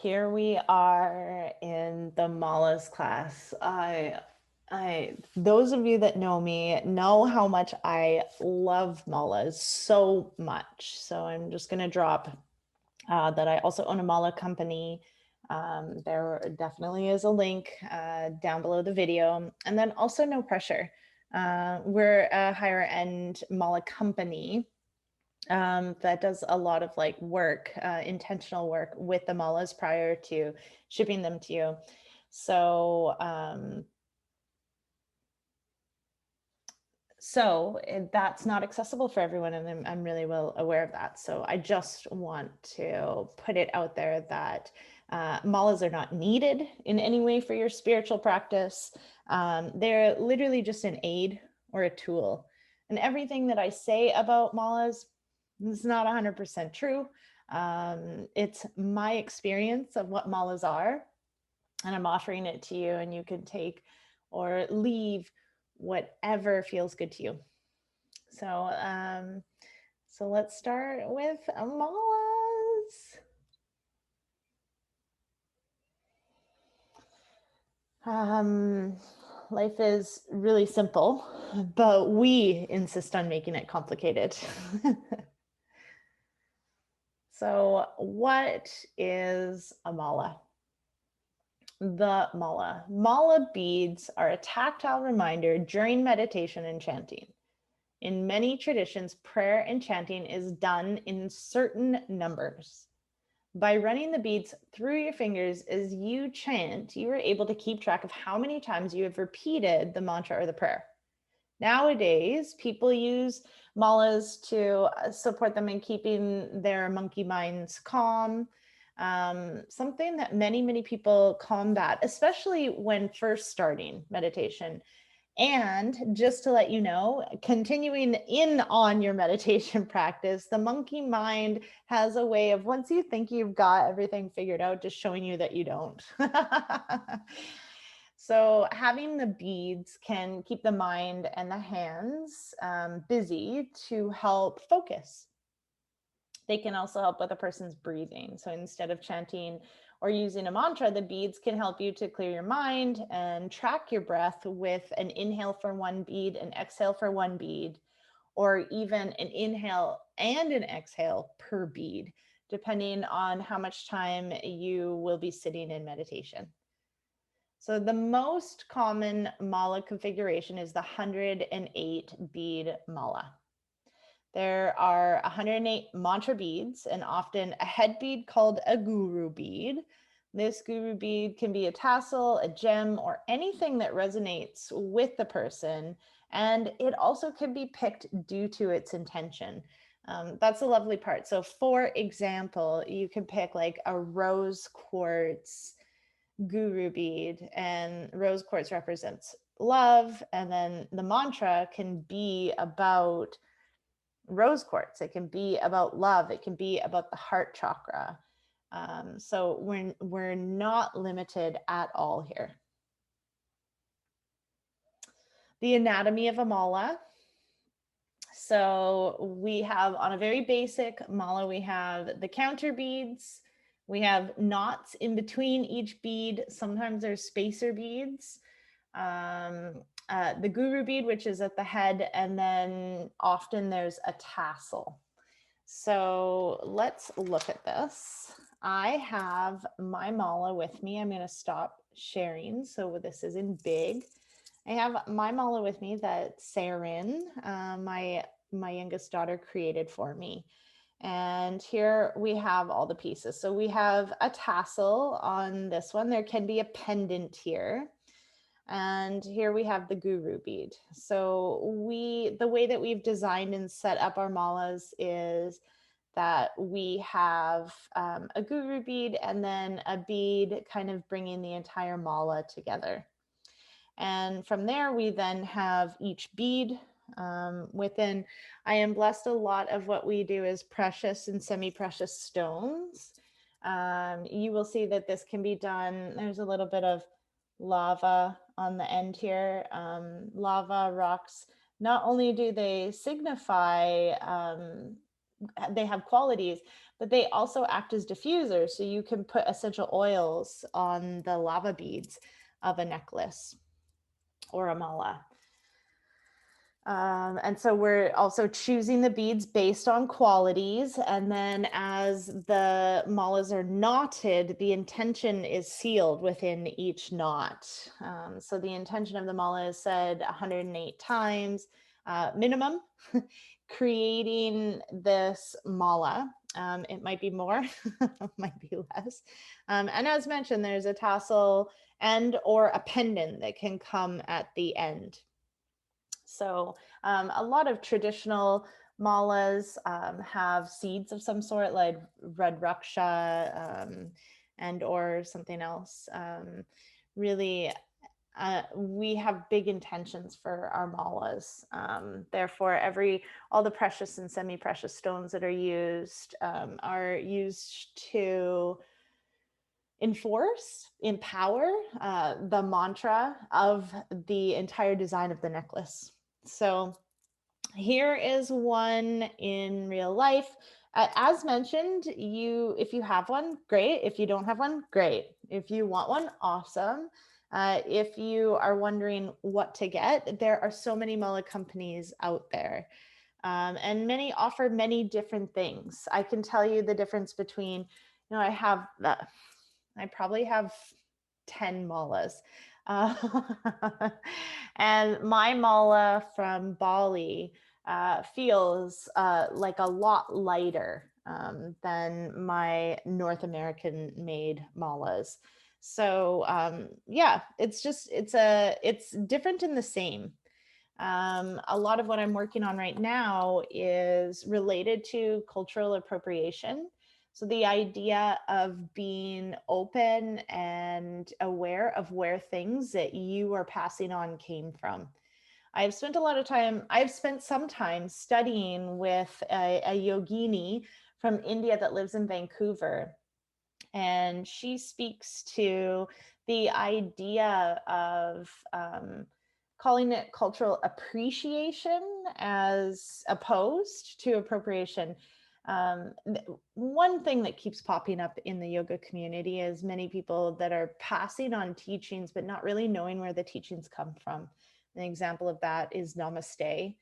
Here we are in the malas class. Those of you that know me know how much I love malas so much. So I'm just going to drop that I also own a mala company. There definitely is a link down below the video. And then also no pressure. We're a higher end mala company that does a lot of like work, intentional work with the malas prior to shipping them to you. So, that's not accessible for everyone, and I'm really well aware of that. So I just want to put it out there that malas are not needed in any way for your spiritual practice. They're literally just an aid or a tool. And everything that I say about malas is not 100% true. It's my experience of what malas are, and I'm offering it to you, and you can take or leave whatever feels good to you. So let's start with malas. Um, Life is really simple, but we insist on making it complicated. So, what is a mala? The mala. Mala beads are a tactile reminder during meditation and chanting. In many traditions, prayer and chanting is done in certain numbers. By running the beads through your fingers as you chant, you are able to keep track of how many times you have repeated the mantra or the prayer. Nowadays, people use malas to support them in keeping their monkey minds calm. Something that many people combat, especially when first starting meditation. And just to let you know, continuing in on your meditation practice, the monkey mind has a way of, once you think you've got everything figured out, just showing you that you don't. So having the beads can keep the mind and the hands busy to help focus. They can also help with a person's breathing. So instead of chanting or using a mantra, the beads can help you to clear your mind and track your breath with an inhale for one bead, an exhale for one bead, or even an inhale and an exhale per bead, depending on how much time you will be sitting in meditation. So the most common mala configuration is the 108 bead mala. There are 108 mantra beads and often a head bead called a guru bead. This guru bead can be a tassel, a gem, or anything that resonates with the person. And it also can be picked due to its intention. That's the lovely part. So, for example, you can pick like a rose quartz guru bead, and rose quartz represents love. And then the mantra can be about rose quartz. It can be about love. It can be about the heart chakra. So we're not limited at all here. The anatomy of a mala. So we have, on a very basic mala, we have the counter beads. We have knots in between each bead. Sometimes there's spacer beads. The guru bead, which is at the head, and then often there's a tassel. So let's look at this. I have my mala with me. I'm going to stop sharing. So this is in big. I have my mala with me that Sarin, my youngest daughter, created for me. And here we have all the pieces. So we have a tassel on this one. There can be a pendant here. And here we have the guru bead. So the way that we've designed and set up our malas is that we have a guru bead and then a bead kind of bringing the entire mala together. And from there, we then have each bead within. I am blessed, a lot of what we do is precious and semi-precious stones. You will see that this can be done. There's a little bit of lava on the end here. Lava rocks, not only do they signify they have qualities, but they also act as diffusers. So you can put essential oils on the lava beads of a necklace or a mala. And so we're also choosing the beads based on qualities. And then as the malas are knotted, the intention is sealed within each knot. So the intention of the mala is said 108 times minimum, creating this mala. It might be more, it might be less. And as mentioned, there's a tassel and or a pendant that can come at the end. So a lot of traditional malas have seeds of some sort, like red raksha and or something else. Really, we have big intentions for our malas. Therefore, all the precious and semi-precious stones that are used to enforce, empower the mantra of the entire design of the necklace. So here is one in real life. As mentioned, if you have one, great. If you don't have one, great. If you want one, awesome. If you are wondering what to get, there are so many mala companies out there. And many offer many different things. I can tell you the difference between, I probably have 10 malas. And my mala from Bali feels like a lot lighter than my North American made malas. So yeah, it's different in the same. A lot of what I'm working on right now is related to cultural appropriation. So the idea of being open and aware of where things that you are passing on came from. I've spent some time studying with a yogini from India that lives in Vancouver. And she speaks to the idea of calling it cultural appreciation as opposed to appropriation. One thing that keeps popping up in the yoga community is many people that are passing on teachings, but not really knowing where the teachings come from. An example of that is namaste.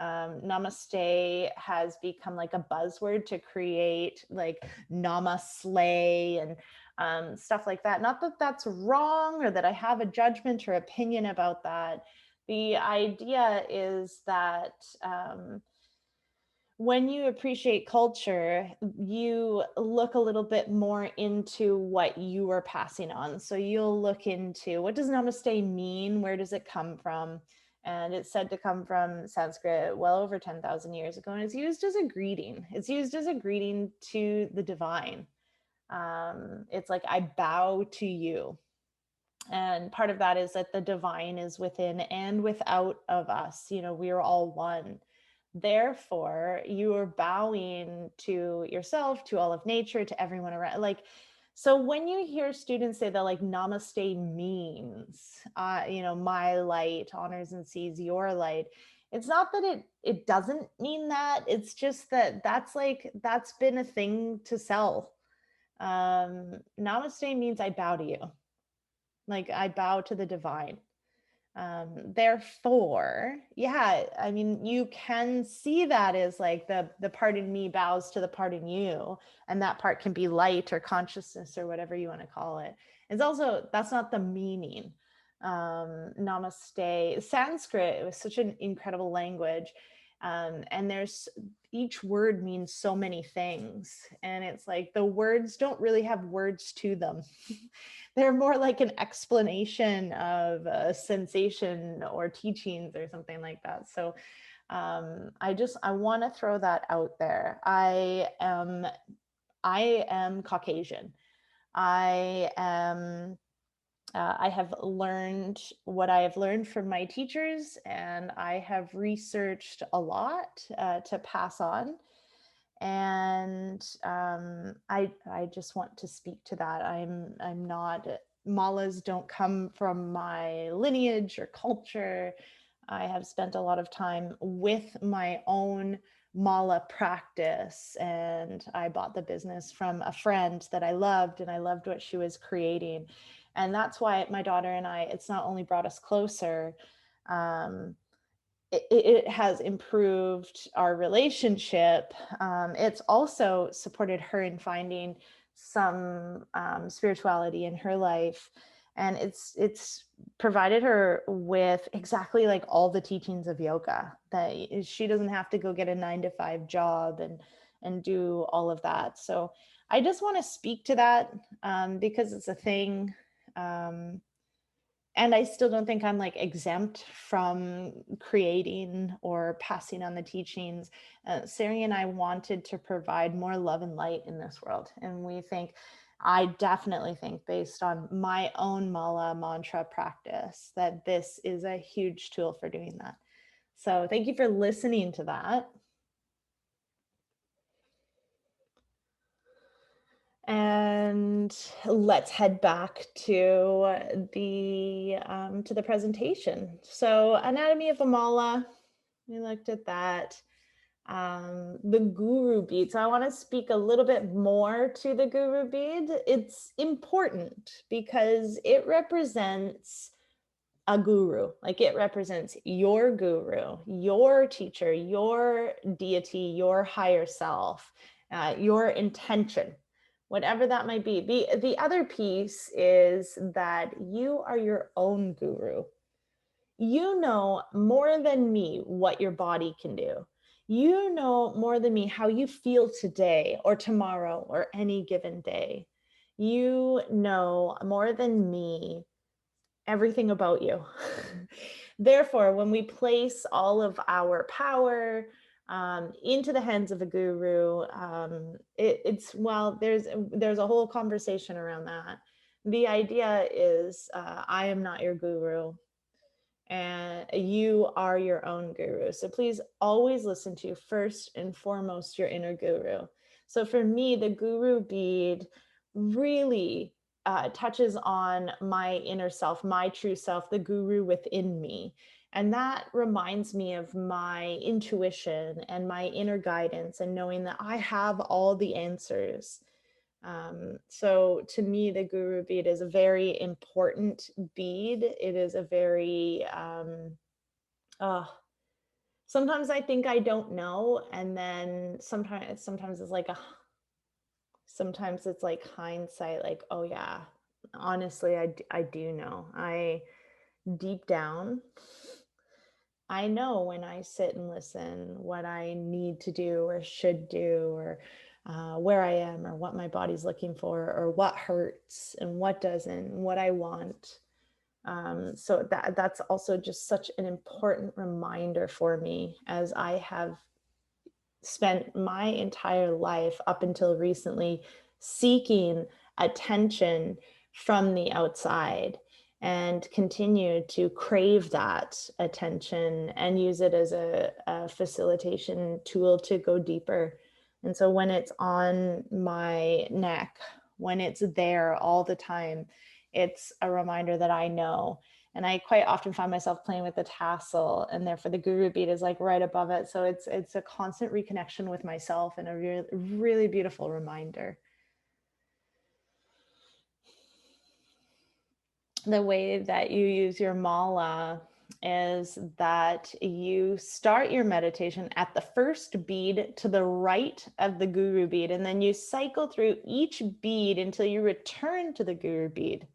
Namaste has become like a buzzword to create like namaslay and stuff like that. Not that that's wrong or that I have a judgment or opinion about that. The idea is that when you appreciate culture, you look a little bit more into what you are passing on. So you'll look into, what does namaste mean? Where does it come from? And it's said to come from Sanskrit well over 10,000 years ago. And it's used as a greeting. It's used as a greeting to the divine. It's like, I bow to you. And part of that is that the divine is within and without of us. We are all one. Therefore, you are bowing to yourself, to all of nature, to everyone around. So when you hear students say that like namaste means, my light honors and sees your light, it's not that it doesn't mean that. It's just that's been a thing to sell. Namaste means I bow to you. Like I bow to the divine. Therefore, yeah, I mean, you can see that as like the part in me bows to the part in you, and that part can be light or consciousness or whatever you want to call it. It's also, that's not the meaning. Namaste, Sanskrit, it was such an incredible language. And each word means so many things. And it's like the words don't really have words to them. They're more like an explanation of a sensation or teachings or something like that. So I want to throw that out there. I am Caucasian. I have learned what I have learned from my teachers, and I have researched a lot to pass on. And I just want to speak to that. I'm not, malas don't come from my lineage or culture. I have spent a lot of time with my own mala practice, and I bought the business from a friend that I loved, and I loved what she was creating. And that's why my daughter and I, it's not only brought us closer, um, it has improved our relationship. It's also supported her in finding some spirituality in her life, and it's provided her with exactly like all the teachings of yoga, that she doesn't have to go get a 9 to 5 job and do all of that. So I just want to speak to that, because it's a thing. And I still don't think I'm like exempt from creating or passing on the teachings. Sari and I wanted to provide more love and light in this world. And I definitely think, based on my own mala mantra practice, that this is a huge tool for doing that. So thank you for listening to that. And let's head back to the presentation. So anatomy of a mala, we looked at that. The guru bead. So I want to speak a little bit more to the guru bead. It's important because it represents a guru. Like, it represents your guru, your teacher, your deity, your higher self, your intention, whatever that might be. The other piece is that you are your own guru. You know more than me what your body can do. You know more than me how you feel today or tomorrow or any given day. You know more than me everything about you. Therefore, when we place all of our power into the hands of a guru, there's a whole conversation around that. The idea is, I am not your guru, and you are your own guru. So please always listen to, first and foremost, your inner guru. So for me, the guru bead really touches on my inner self, my true self, the guru within me. And that reminds me of my intuition and my inner guidance, and knowing that I have all the answers. So to me, the guru bead is a very important bead. It is a very, sometimes I think I don't know. And then sometimes sometimes it's like hindsight, like, oh yeah, honestly, I do know. Deep down, I know when I sit and listen what I need to do or should do, or where I am, or what my body's looking for, or what hurts and what doesn't, and what I want. So that's also just such an important reminder for me, as I have spent my entire life up until recently seeking attention from the outside, and continue to crave that attention and use it as a facilitation tool to go deeper. And so when it's on my neck, when it's there all the time, it's a reminder that I know. And I quite often find myself playing with the tassel, and therefore the guru bead is like right above it. So it's a constant reconnection with myself, and a really, really beautiful reminder. The way that you use your mala is that you start your meditation at the first bead to the right of the guru bead, and then you cycle through each bead until you return to the guru bead.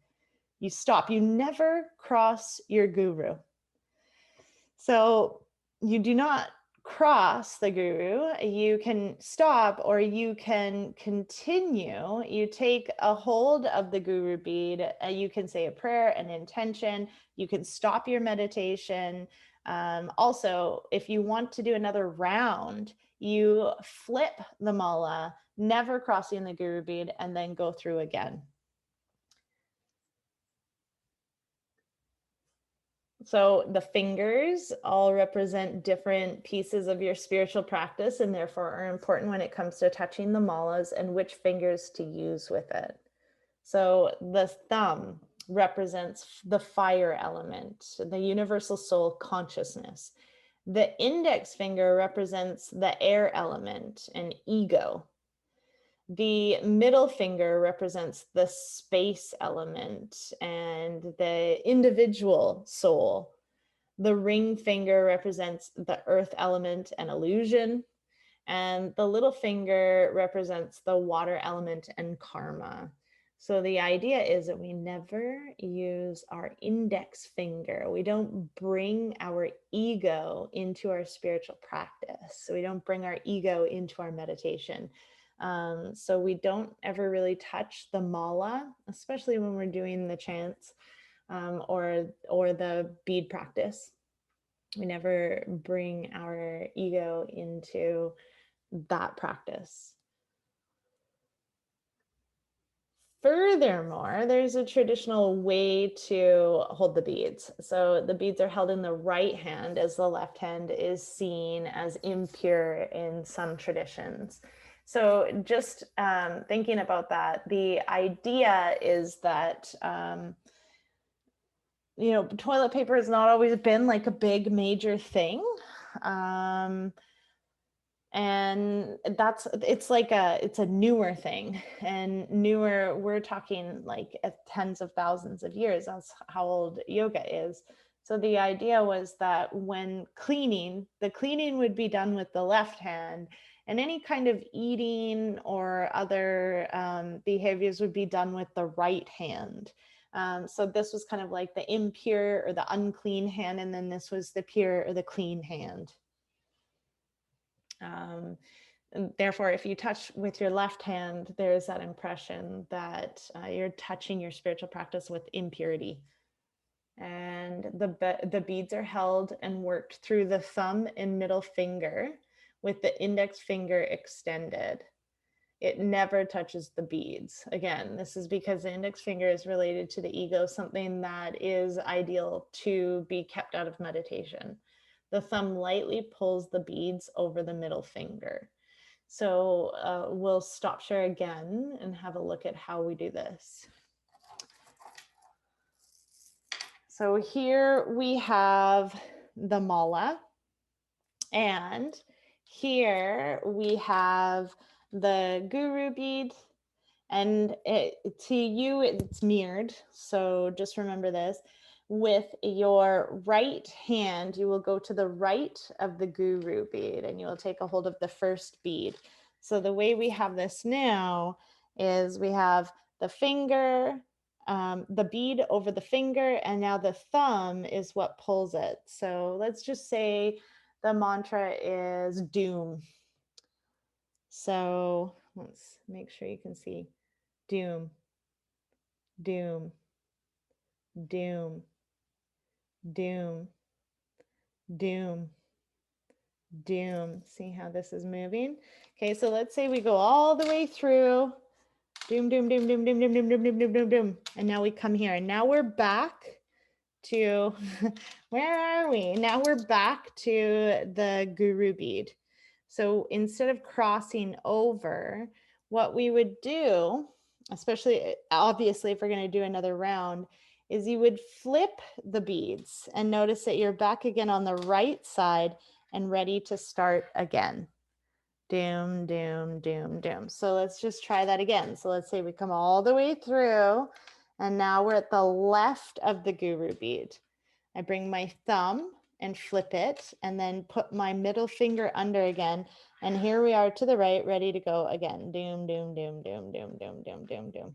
You stop. You never cross your guru. So you do not cross the guru. You can stop, or you can continue. You take a hold of the guru bead. You can say a prayer, an intention. You can stop your meditation. Also, if you want to do another round, you flip the mala, never crossing the guru bead, and then go through again. So the fingers all represent different pieces of your spiritual practice, and therefore are important when it comes to touching the malas and which fingers to use with it. So the thumb represents the fire element, the universal soul consciousness. The index finger represents the air element and ego. The middle finger represents the space element and the individual soul. The ring finger represents the earth element and illusion. And the little finger represents the water element and karma. So the idea is that we never use our index finger. We don't bring our ego into our spiritual practice. So we don't bring our ego into our meditation. So we don't ever really touch the mala, especially when we're doing the chants or the bead practice. We never bring our ego into that practice. Furthermore, there's a traditional way to hold the beads. So the beads are held in the right hand, as the left hand is seen as impure in some traditions. So just thinking about that, the idea is that toilet paper has not always been like a big major thing. And it's a newer thing, and newer, we're talking like tens of thousands of years. That's how old yoga is. So the idea was that when cleaning, the cleaning would be done with the left hand, and any kind of eating or other behaviors would be done with the right hand. So this was kind of like the impure or the unclean hand, and then this was the pure or the clean hand. Therefore, if you touch with your left hand, there's that impression that you're touching your spiritual practice with impurity. And the beads are held and worked through the thumb and middle finger with the index finger extended. It never touches the beads. Again, this is because the index finger is related to the ego, something that is ideal to be kept out of meditation. The thumb lightly pulls the beads over the middle finger. So we'll stop share again and have a look at how we do this. So here we have the mala, and here we have the guru bead, and to you it's mirrored. So just remember this. With your right hand, you will go to the right of the guru bead and you will take a hold of the first bead. So the way we have this now is we have the finger, the bead over the finger, and now the thumb is what pulls it. So let's just say the mantra is doom. So let's make sure you can see doom, doom, doom, doom, doom, doom. See how this is moving? Okay, so let's say we go all the way through. Doom, doom, doom, doom, doom, doom, doom, doom, doom, doom, doom, doom. And now we come here. And now we're back to, where are we? Now we're back to the guru bead. So instead of crossing over, what we would do, especially obviously if we're going to do another round, is you would flip the beads and notice that you're back again on the right side and ready to start again. Doom, doom, doom, doom. So let's just try that again. So let's say we come all the way through, and now we're at the left of the guru bead. I bring my thumb and flip it, and then put my middle finger under again. And here we are to the right, ready to go again. Doom, doom, doom, doom, doom, doom, doom, doom, doom.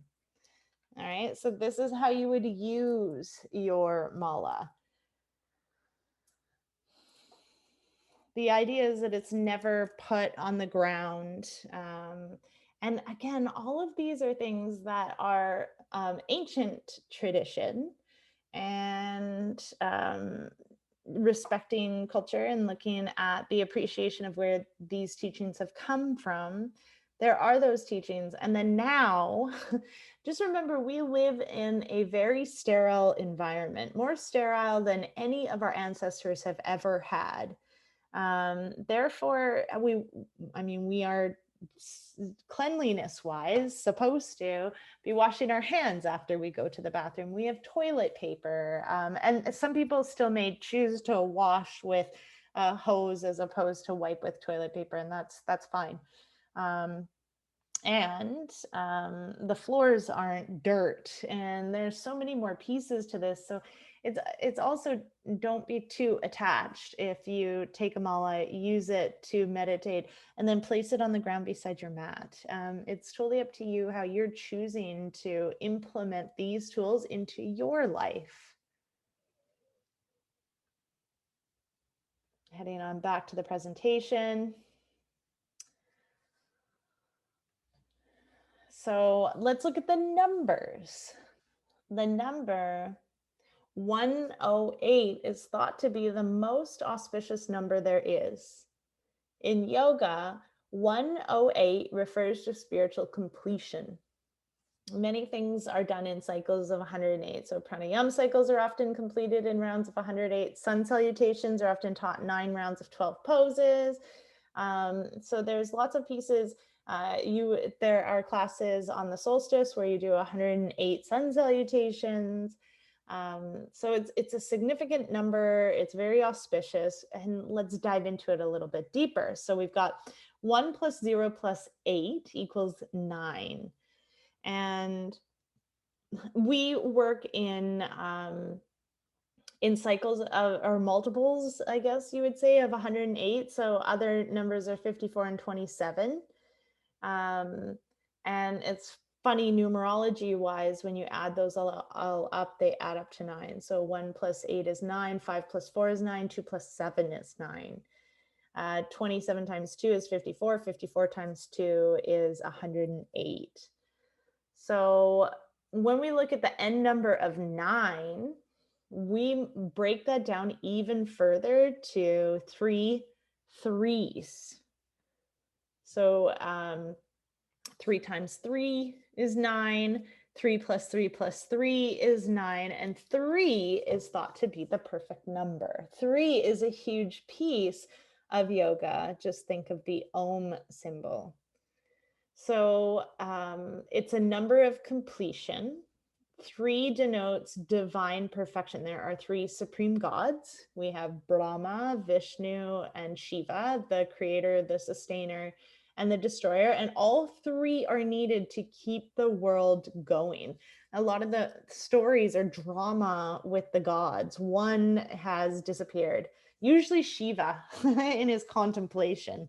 All right, so this is how you would use your mala. The idea is that it's never put on the ground. And again, all of these are things that are ancient tradition, and respecting culture and looking at the appreciation of where these teachings have come from. There are those teachings. And then now, just remember, we live in a very sterile environment, more sterile than any of our ancestors have ever had. Therefore, we are cleanliness wise supposed to be washing our hands after we go to the bathroom. We have toilet paper, and some people still may choose to wash with hose as opposed to wipe with toilet paper, and that's fine. Um, and the floors aren't dirt, and there's so many more pieces to this. So it's also, don't be too attached. If you take a mala, use it to meditate, and then place it on the ground beside your mat. It's totally up to you how you're choosing to implement these tools into your life. Heading on back to the presentation. So let's look at the numbers. The number 108 is thought to be the most auspicious number there is. In yoga, 108 refers to spiritual completion. Many things are done in cycles of 108. So pranayama cycles are often completed in rounds of 108. Sun salutations are often taught in 9 rounds of 12 poses. So there's lots of pieces. There are classes on the solstice where you do 108 sun salutations. So it's a significant number. It's very auspicious, and let's dive into it a little bit deeper. So we've got 1 plus 0 plus 8 equals 9. And we work in cycles of, or multiples, I guess you would say, of 108. So other numbers are 54 and 27. And it's funny, numerology wise, when you add those all up, they add up to 9. So 1 plus 8 is 9, 5 plus 4 is 9, 2 plus 7 is 9. 27 times 2 is 54, 54 times 2 is 108. So when we look at the end number of 9, we break that down even further to 3 threes. So 3 times 3 is 9, 3 plus 3 plus 3 is 9, and 3 is thought to be the perfect number. 3 is a huge piece of yoga. Just think of the Om symbol. So it's a number of completion. 3 denotes divine perfection. There are 3 supreme gods. We have Brahma, Vishnu, and Shiva, the creator, the sustainer, and the destroyer. And all 3 are needed to keep the world going. A lot of the stories are drama with the gods. One has disappeared, usually Shiva in his contemplation.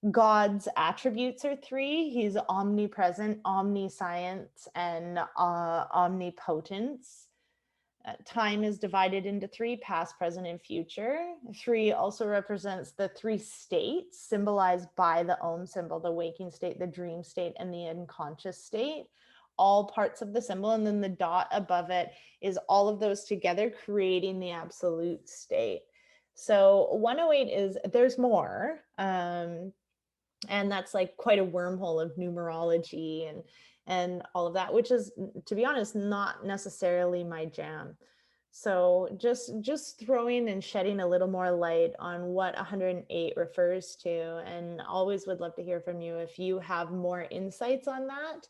God's attributes are 3. He's omnipresent, omniscience, and omnipotence. Time is divided into 3, past, present, and future. 3 also represents the 3 states symbolized by the Om symbol: the waking state, the dream state, and the unconscious state. All parts of the symbol, and then the dot above it is all of those together creating the absolute state. So 108 is, there's more. And that's like quite a wormhole of numerology and all of that, which is, to be honest, not necessarily my jam. So just throwing and shedding a little more light on what 108 refers to, and always would love to hear from you if you have more insights on that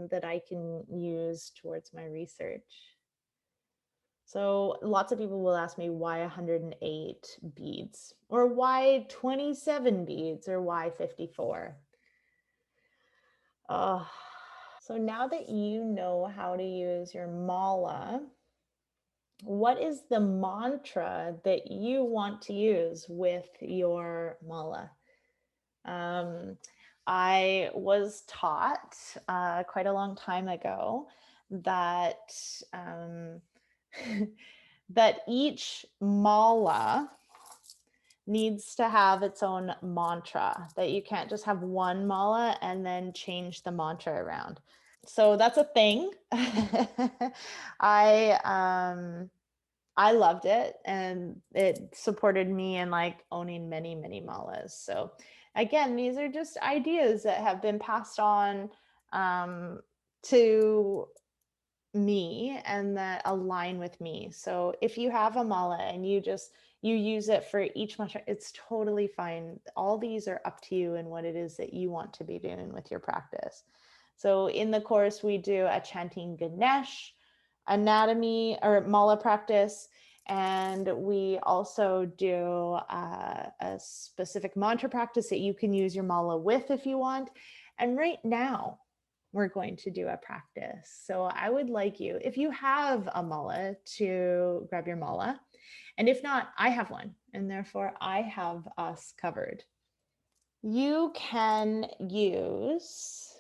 that I can use towards my research. So lots of people will ask me, why 108 beads, or why 27 beads, or why 54? So now that you know how to use your mala, what is the mantra that you want to use with your mala? I was taught quite a long time ago that that each mala needs to have its own mantra, that you can't just have one mala and then change the mantra around. So that's a thing. I loved it, and it supported me in like owning many, many malas. So again, these are just ideas that have been passed on to me and that align with me. So if you have a mala and you use it for each mantra, it's totally fine. All these are up to you and what it is that you want to be doing with your practice. So in the course, we do a chanting Ganesh, anatomy or mala practice, And we also do a specific mantra practice that you can use your mala with if you want. And right now, we're going to do a practice. So I would like you, if you have a mala, to grab your mala. And if not, I have one. And therefore, I have us covered. You can use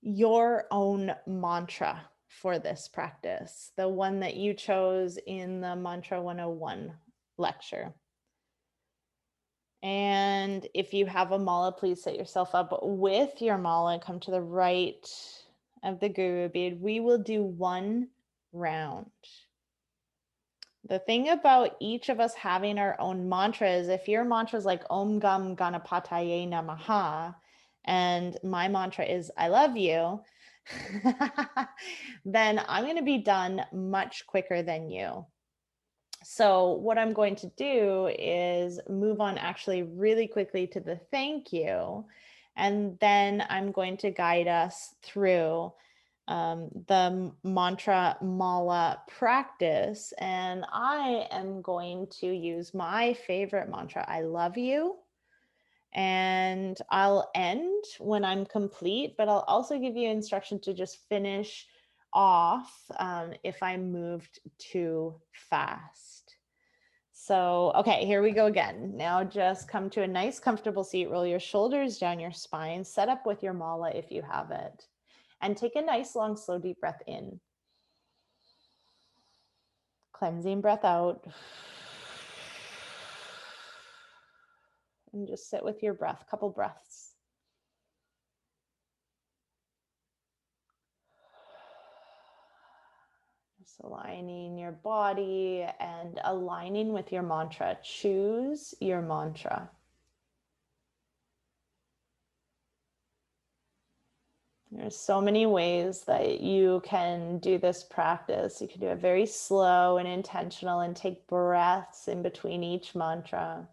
your own mantra for this practice, the one that you chose in the Mantra 101 lecture. And if you have a mala, please set yourself up with your mala. Come to the right of the guru bead. We will do one round. The thing about each of us having our own mantra is if your mantra is like Om Gam Ganapataye Namaha, and my mantra is I love you, then I'm going to be done much quicker than you. So what I'm going to do is move on actually really quickly to the thank you. And then I'm going to guide us through the mantra mala practice. And I am going to use my favorite mantra, I love you. And I'll end when I'm complete, but I'll also give you instruction to just finish off if I moved too fast. So, okay, here we go again. Now just come to a nice comfortable seat, roll your shoulders down your spine, set up with your mala if you have it, and take a nice long slow deep breath in. Cleansing breath out. And just sit with your breath, couple breaths. Just aligning your body and aligning with your mantra. Choose your mantra. There's so many ways that you can do this practice. You can do it very slow and intentional and take breaths in between each mantra.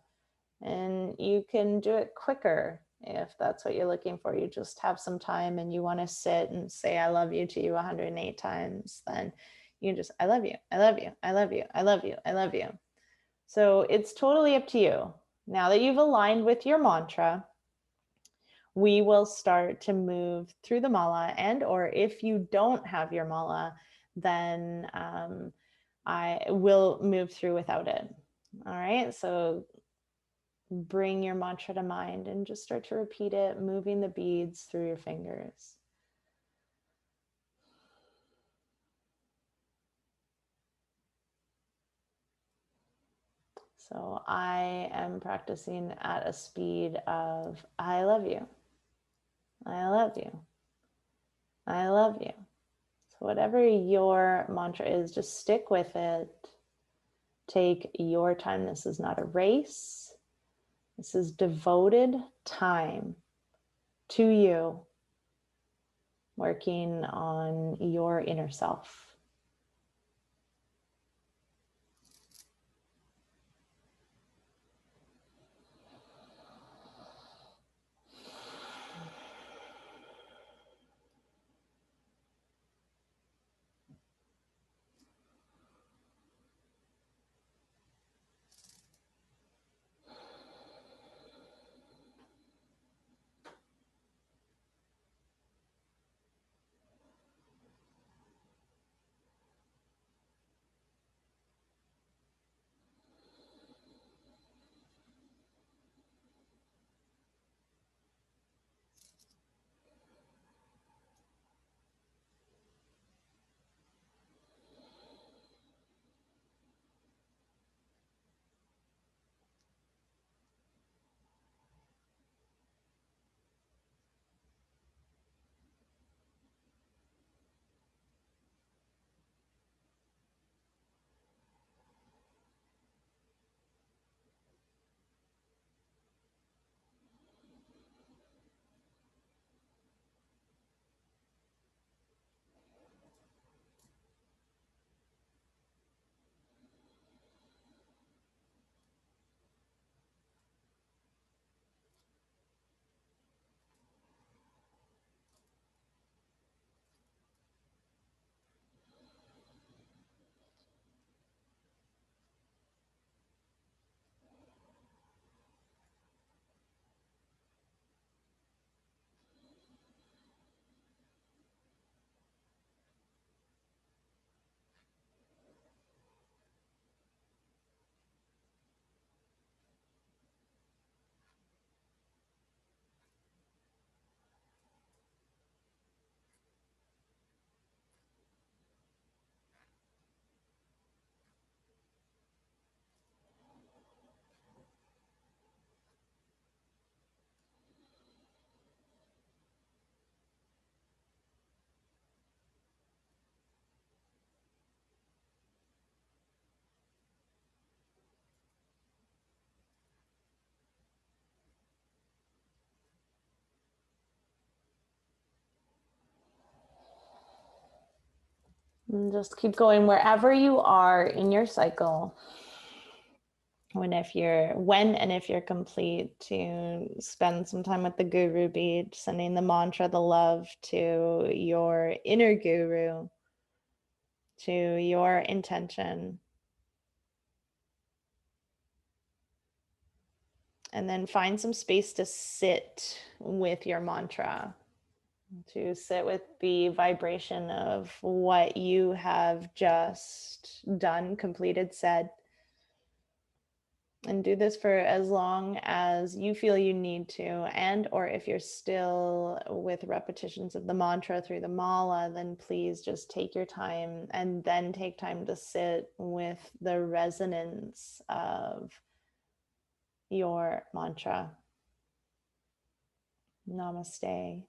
And you can do it quicker if that's what you're looking for. You just have some time and you want to sit and say, I love you to you 108 times. Then you can just, I love you, I love you, I love you, I love you, I love you. So it's totally up to you. Now that you've aligned with your mantra, we will start to move through the mala, and or if you don't have your mala, then I will move through without it. All right, so bring your mantra to mind and just start to repeat it, moving the beads through your fingers. So I am practicing at a speed of I love you. I love you. I love you. So whatever your mantra is, just stick with it. Take your time. This is not a race. This is devoted time to you, working on your inner self. And just keep going wherever you are in your cycle. When and if you're complete, to spend some time with the guru bead, sending the mantra, the love to your inner guru, to your intention. And then find some space to sit with your mantra, to sit with the vibration of what you have just done, completed, said. And do this for as long as you feel you need to. And or if you're still with repetitions of the mantra through the mala, then please just take your time, and then take time to sit with the resonance of your mantra. Namaste.